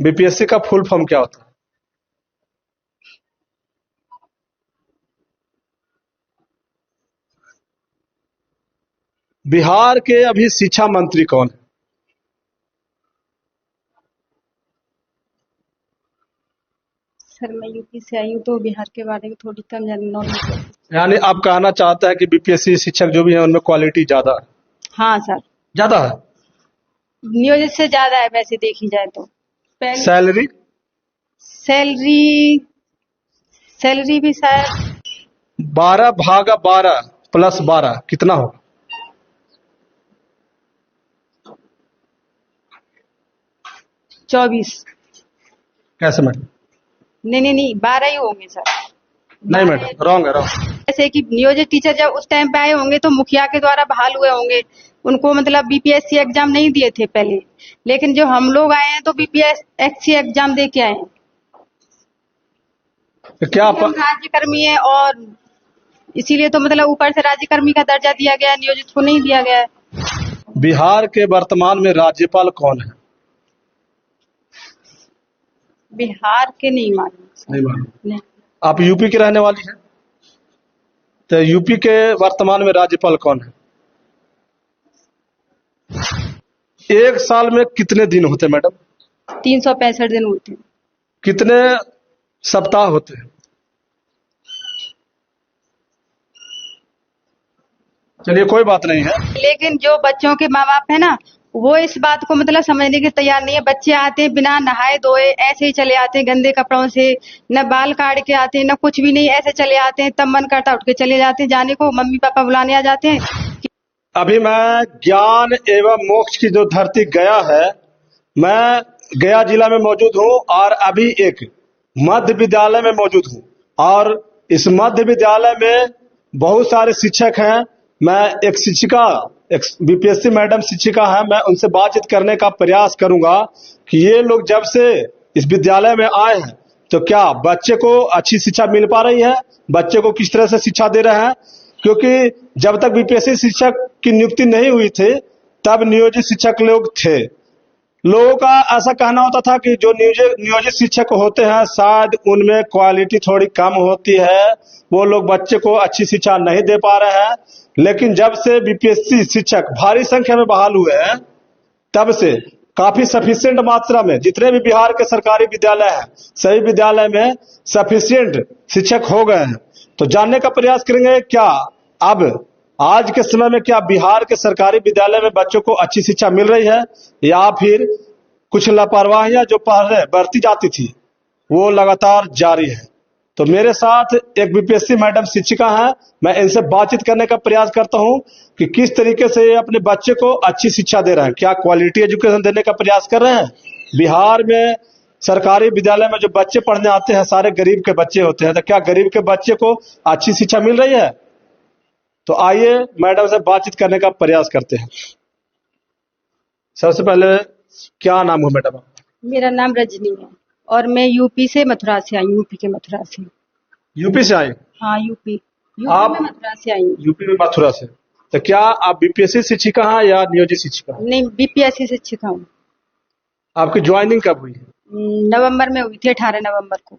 BPSC का full form क्या होता है? बिहार के अभी शिक्षा मंत्री कौन है? सर मैं यूपी से आई हूँ तो बिहार के बारे में थोड़ी कम नॉलेज है। यानी आप कहना चाहते हैं कि बीपीएससी शिक्षक जो भी हैं उनमें क्वालिटी ज्यादा है? हाँ सर, ज्यादा है। नियोजित से ज्यादा है वैसे देखी जाए तो। पहले सैलरी? सैलरी सैलरी भी शायद 12/12 प्लस 12 कितना होगा? 24। कैसे मैडम? नहीं 12 ही होंगे सर। नहीं 12 मैडम, रॉन्ग है, रॉन्ग। जैसे कि नियोजित टीचर जब उस टाइम पे आए होंगे तो मुखिया के द्वारा बहाल हुए होंगे। उनको मतलब बीपीएससी एग्जाम नहीं दिए थे पहले, लेकिन जो हम लोग आए हैं तो बीपीएससी एग्जाम दे के आए हैं। तो क्या हम राज्यकर्मी है और इसीलिए तो मतलब ऊपर से राज्यकर्मी का दर्जा दिया गया है, नियोजित को नहीं दिया गया है। बिहार के वर्तमान में राज्यपाल कौन है? बिहार के नहीं मालूम सर। नहीं मालूम। नहीं। आप यूपी की रहने वाली हैं, तो यूपी के वर्तमान में राज्यपाल कौन है? एक साल में कितने दिन होते हैं मैडम? 365 दिन होते हैं। कितने सप्ताह होते हैं? चलिए कोई बात नहीं है। लेकिन जो बच्चों के माँ बाप है ना, वो इस बात को मतलब समझने के तैयार नहीं है। बच्चे आते हैं बिना नहाए धोए ऐसे ही चले आते हैं गंदे कपड़ों से, न बाल काट के आते हैं न कुछ भी नहीं, ऐसे चले आते हैं। तब मन करता उठ के चले जाते हैं, जाने को मम्मी पापा बुलाने आ जाते हैं। अभी मैं ज्ञान एवं मोक्ष की जो धरती गया है, मैं गया जिला में मौजूद हूँ और अभी एक मध्य विद्यालय में मौजूद हूँ। और इस मध्य विद्यालय में बहुत सारे शिक्षक हैं। मैं एक शिक्षिका, एक बीपीएससी मैडम शिक्षिका है, मैं उनसे बातचीत करने का प्रयास करूंगा कि ये लोग जब से इस विद्यालय में आए हैं तो क्या बच्चे को अच्छी शिक्षा मिल पा रही है, बच्चे को किस तरह से शिक्षा दे रहे हैं। क्योंकि जब तक बीपीएससी शिक्षक की नियुक्ति नहीं हुई थी तब नियोजित शिक्षक लोग थे। लोगों का ऐसा कहना होता था कि जो नियोजित शिक्षक होते हैं शायद उनमें क्वालिटी थोड़ी कम होती है, वो लोग बच्चे को अच्छी शिक्षा नहीं दे पा रहे हैं। लेकिन जब से बीपीएससी शिक्षक भारी संख्या में बहाल हुए हैं तब से काफी सफिशिएंट मात्रा में जितने भी बिहार के सरकारी विद्यालय हैं सभी विद्यालय में सफिशिएंट शिक्षक हो गए हैं। तो जानने का प्रयास करेंगे क्या अब आज के समय में क्या बिहार के सरकारी विद्यालय में बच्चों को अच्छी शिक्षा मिल रही है या फिर कुछ लापरवाहियां जो पहले बढ़ती जाती थी वो लगातार जारी है। तो मेरे साथ एक बीपीएससी मैडम शिक्षिका हैं, मैं इनसे बातचीत करने का प्रयास करता हूं कि किस तरीके से ये अपने बच्चे को अच्छी शिक्षा दे रहे हैं, क्या क्वालिटी एजुकेशन देने का प्रयास कर रहे हैं। बिहार में सरकारी विद्यालय में जो बच्चे पढ़ने आते हैं सारे गरीब के बच्चे होते हैं, तो क्या गरीब के बच्चे को अच्छी शिक्षा मिल रही है? तो आइए मैडम से बातचीत करने का प्रयास करते हैं। सबसे पहले क्या नाम हो मैडम? मेरा नाम रजनी है और मैं यूपी से मथुरा से आई हूँ। यूपी के मथुरा से। यूपी से आए? हाँ यूपी आप में मथुरा से आई हूँ। यूपी में मथुरा से, तो क्या आप बीपीएससी शिक्षिका हैं या नियोजित शिक्षिका हैं? नहीं, बीपीएससी शिक्षिका हूँ। आपकी ज्वाइनिंग कब हुई है? नवंबर में हुई थी, 18 नवंबर को।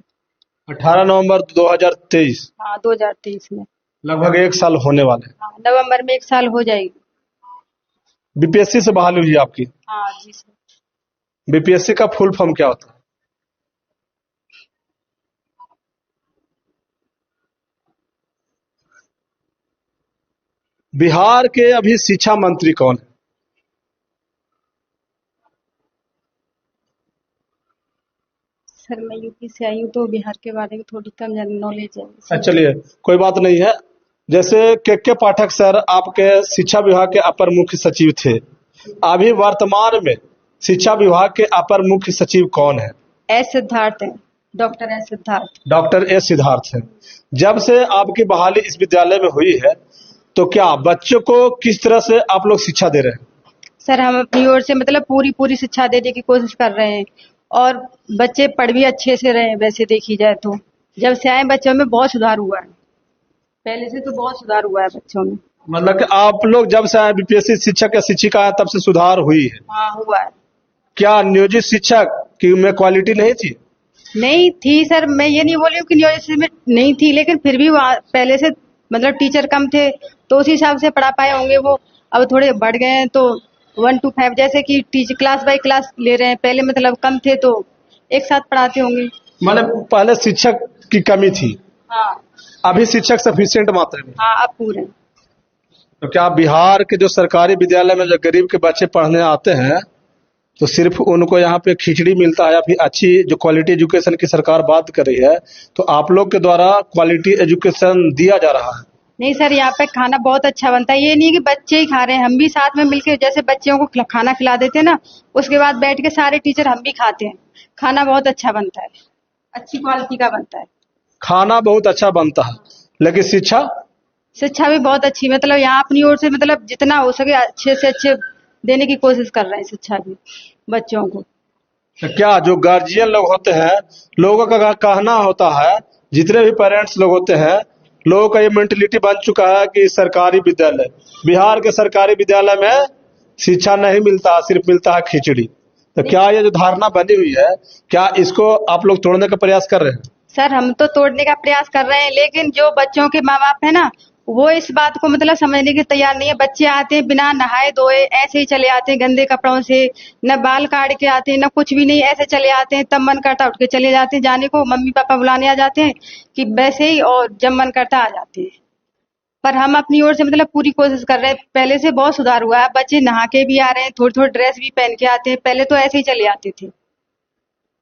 18 नवंबर 2023। हाँ 2023 में। लगभग एक साल होने वाले हैं। हाँ, नवंबर में एक साल हो जाएगी। बीपीएससी से बहाली हुई है आपकी? हाँ जी सर। बीपीएससी का फुल फॉर्म क्या होता है? बिहार के अभी शिक्षा मंत्री कौन है? सर मैं यूपी से आई हूँ तो बिहार के बारे में थोड़ी कम नॉलेज है। चलिए कोई बात नहीं है। जैसे के पाठक सर आपके शिक्षा विभाग के अपर मुख्य सचिव थे, अभी वर्तमान में शिक्षा विभाग के अपर मुख्य सचिव कौन है? एस सिद्धार्थ है, doctor S Siddharth. Doctor S Siddharth है। जब से आपकी बहाली इस विद्यालय में हुई है तो क्या बच्चों को किस तरह से आप लोग शिक्षा दे रहे हैं? सर हम अपनी ओर से मतलब पूरी शिक्षा देने की कोशिश कर रहे हैं और बच्चे पढ़ भी अच्छे से रहे हैं। वैसे देखी जाए तो जब से आए बच्चों में बहुत सुधार हुआ है, पहले से तो बहुत सुधार हुआ है बच्चों में। मतलब कि आप लोग जब से आए बीपीएससी शिक्षक या शिक्षिका है तब से सुधार हुई है? हाँ हुआ है। क्या नियोजित शिक्षक कि में क्वालिटी नहीं थी? नहीं थी सर, मैं ये नहीं बोल रही हूँ कि नियोजित में नहीं थी, लेकिन फिर भी वहाँ पहले से मतलब टीचर कम थे तो उस हिसाब से पढ़ा पाए होंगे वो। अब थोड़े बढ़ गए हैं तो 1 to 5 जैसे कि टीचर क्लास बाय क्लास ले रहे हैं, पहले मतलब कम थे तो एक साथ पढ़ाते होंगे। मतलब पहले शिक्षक की कमी थी, हाँ अभी शिक्षक सफिशिएंट मात्रा में। हाँ, अब पूरे। तो क्या बिहार के जो सरकारी विद्यालय में जो गरीब के बच्चे पढ़ने आते हैं तो सिर्फ उनको यहाँ पे खिचड़ी मिलता है या फिर अच्छी जो क्वालिटी एजुकेशन की सरकार बात कर रही है, तो आप लोग के द्वारा क्वालिटी एजुकेशन दिया जा रहा है? नहीं सर, यहाँ पे खाना बहुत अच्छा बनता है। ये नहीं कि बच्चे ही खा रहे हैं, हम भी साथ में मिलकर जैसे बच्चों को खाना खिला देते हैं ना, उसके बाद बैठ के सारे टीचर हम भी खाते हैं। खाना बहुत अच्छा बनता है, अच्छी क्वालिटी का बनता है। खाना बहुत अच्छा बनता है, लेकिन शिक्षा भी बहुत अच्छी, मतलब यहाँ अपनी ओर से मतलब जितना हो सके अच्छे से अच्छे देने की कोशिश कर रहे हैं शिक्षा भी बच्चों को। तो क्या जो गार्जियन लोग होते हैं, लोगों का कहना होता है, जितने भी पेरेंट्स लोग होते हैं, लोगों का ये मेंटलिटी बन चुका है कि सरकारी विद्यालय, बिहार के सरकारी विद्यालय में शिक्षा नहीं मिलता, सिर्फ मिलता है खिचड़ी। तो क्या ये जो धारणा बनी हुई है, क्या इसको आप लोग तोड़ने का प्रयास कर रहे हैं? सर हम तो तोड़ने का प्रयास कर रहे हैं, लेकिन जो बच्चों के माँ बाप है ना, वो इस बात को मतलब समझने के तैयार नहीं है। बच्चे आते हैं बिना नहाए धोए ऐसे ही चले आते हैं, गंदे कपड़ों से, न बाल काट के आते हैं, न कुछ भी नहीं, ऐसे चले आते हैं। तब मन करता उठ के चले जाते हैं, जाने को मम्मी पापा बुलाने आ जाते हैं कि वैसे ही, और जब मन करता आ जाते हैं। पर हम अपनी ओर से मतलब पूरी कोशिश कर रहे हैं, पहले से बहुत सुधार हुआ है। बच्चे नहा के भी आ रहे हैं, थोड़ी थोड़ी ड्रेस भी पहन के आते हैं, पहले तो ऐसे ही चले आते थे।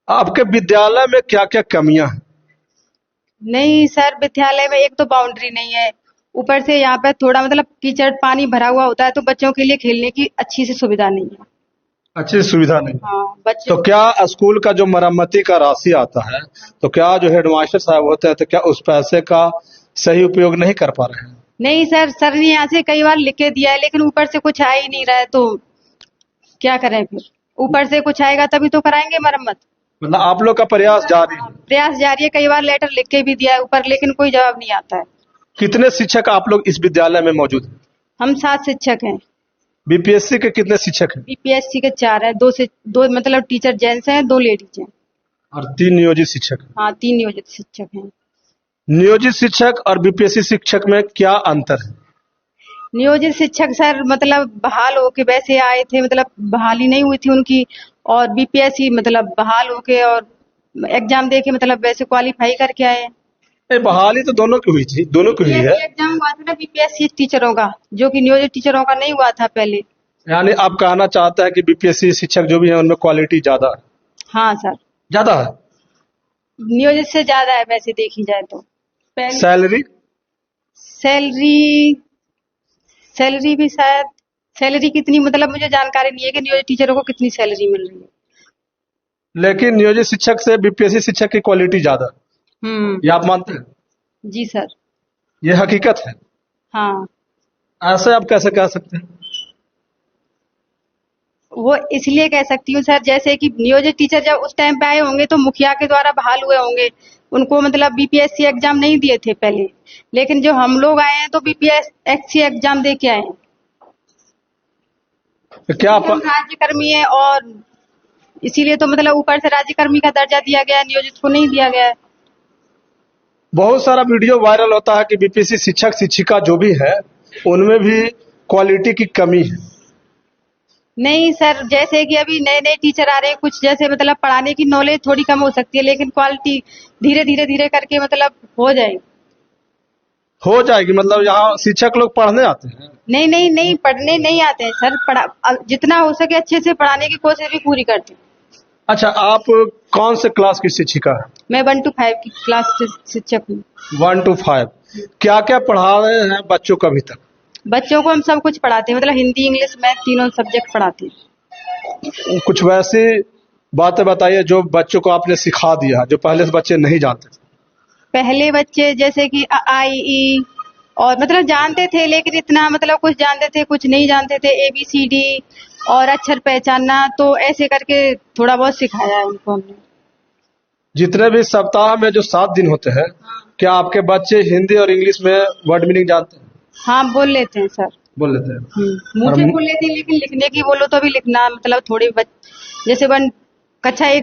आपके विद्यालय में क्या क्या कमियां हैं? नहीं सर, विद्यालय में एक तो बाउंड्री नहीं है, ऊपर से यहाँ पे थोड़ा मतलब कीचड़ पानी भरा हुआ होता है, तो बच्चों के लिए खेलने की अच्छी सी सुविधा नहीं है। अच्छी सुविधा नहीं। हाँ बच्चे। तो क्या स्कूल का जो मरम्मती का राशि आता है, तो क्या जो हेडमास्टर साहब होते हैं, तो क्या उस पैसे का सही उपयोग नहीं कर पा रहे हैं? नहीं सर ने यहाँ से कई बार लिख के दिया है, लेकिन ऊपर से कुछ आ ही नहीं रहा है, तो क्या करें फिर। ऊपर से कुछ आएगा तभी तो कराएंगे मरम्मत। मतलब आप लोग का प्रयास जारी है? प्रयास जारी है, कई बार लेटर लिख के भी दिया है ऊपर, लेकिन कोई जवाब नहीं आता है। कितने शिक्षक आप लोग इस विद्यालय में मौजूद हैं? हम 7 शिक्षक हैं। बीपीएससी के कितने शिक्षक हैं? बीपीएससी के 4 है, 2 मतलब टीचर जेंट्स हैं, 2 लेडीज हैं। और 3 नियोजित शिक्षक हैं? हाँ 3 नियोजित शिक्षक हैं। नियोजित शिक्षक और बीपीएससी शिक्षक में क्या अंतर है? नियोजित शिक्षक सर मतलब बहाल होके वैसे आए थे, मतलब बहाली नहीं हुई थी उनकी, और बीपीएससी मतलब बहाल होके और एग्जाम दे के मतलब वैसे क्वालिफाई करके आए। बहाली तो दोनों की हुई थी, दोनों की हुई है। एग्जाम हुआ था ना बीपीएससी टीचरों का, जो कि नियोजित टीचरों का नहीं हुआ था पहले। यानी आप कहना चाहते हैं कि बीपीएससी शिक्षक जो भी है उनमें क्वालिटी ज्यादा है? हाँ सर, ज्यादा है। नियोजित से ज्यादा है वैसे देखी जाए तो। सैलरी सैलरी भी शायद, सैलरी कितनी मतलब मुझे जानकारी नहीं है कि नियोजित टीचरों को कितनी सैलरी मिल रही है। लेकिन नियोजित शिक्षक से बीपीएससी शिक्षक की क्वालिटी ज्यादा, ये आप मानते हैं? जी सर। ये हकीकत है? हाँ। ऐसे आप कैसे कह सकते हैं? वो इसलिए कह सकती हूँ सर, जैसे कि नियोजित टीचर जब उस टाइम पे आए होंगे तो मुखिया के द्वारा बहाल हुए होंगे, उनको मतलब बीपीएससी एग्जाम नहीं दिए थे पहले, लेकिन जो हम लोग आए हैं तो बीपीएससी एग्जाम दे के आए हैं। तो क्या हम राज्यकर्मी है, और इसीलिए तो मतलब ऊपर से राज्यकर्मी का दर्जा दिया गया है, नियोजित को नहीं दिया गया है। बहुत सारा वीडियो वायरल होता है कि बीपीएससी शिक्षक शिक्षिका जो भी है उनमें भी क्वालिटी की कमी है। नहीं सर, जैसे कि अभी नए नए टीचर आ रहे हैं, कुछ जैसे मतलब पढ़ाने की नॉलेज थोड़ी कम हो सकती है, लेकिन क्वालिटी धीरे करके मतलब हो जाएगी। मतलब यहाँ शिक्षक लोग पढ़ने आते हैं? नहीं पढ़ने नहीं आते हैं सर, जितना हो सके अच्छे से पढ़ाने की कोशिश भी पूरी करते हैं। अच्छा, आप कौन से क्लास की शिक्षिका है? मैं 1 to 5 की क्लास शिक्षक हूँ। 1 to 5 क्या क्या पढ़ा रहे हैं बच्चों को अभी तक? बच्चों को हम सब कुछ पढ़ाते हैं, मतलब हिंदी इंग्लिश मैथ तीनों सब्जेक्ट पढ़ाते हैं। कुछ वैसी बातें बताइए जो बच्चों को आपने सिखा दिया, जो पहले से बच्चे नहीं जानते थे। पहले बच्चे जैसे कि अ आ इ ई और मतलब जानते थे, लेकिन इतना मतलब कुछ जानते थे कुछ नहीं जानते थे, ABCD और अक्षर पहचानना, तो ऐसे करके थोड़ा बहुत सिखाया है उनको हमने। जितने भी सप्ताह में जो 7 दिन होते हैं, क्या आपके बच्चे हिंदी और इंग्लिश में वर्ड मीनिंग जानते हैं? हाँ बोल लेते हैं सर। बोल लेते हैं? मुंह से बोल लेते हैं, लेकिन लिखने की बोलो तो अभी लिखना मतलब थोड़ी जैसे कक्षा 1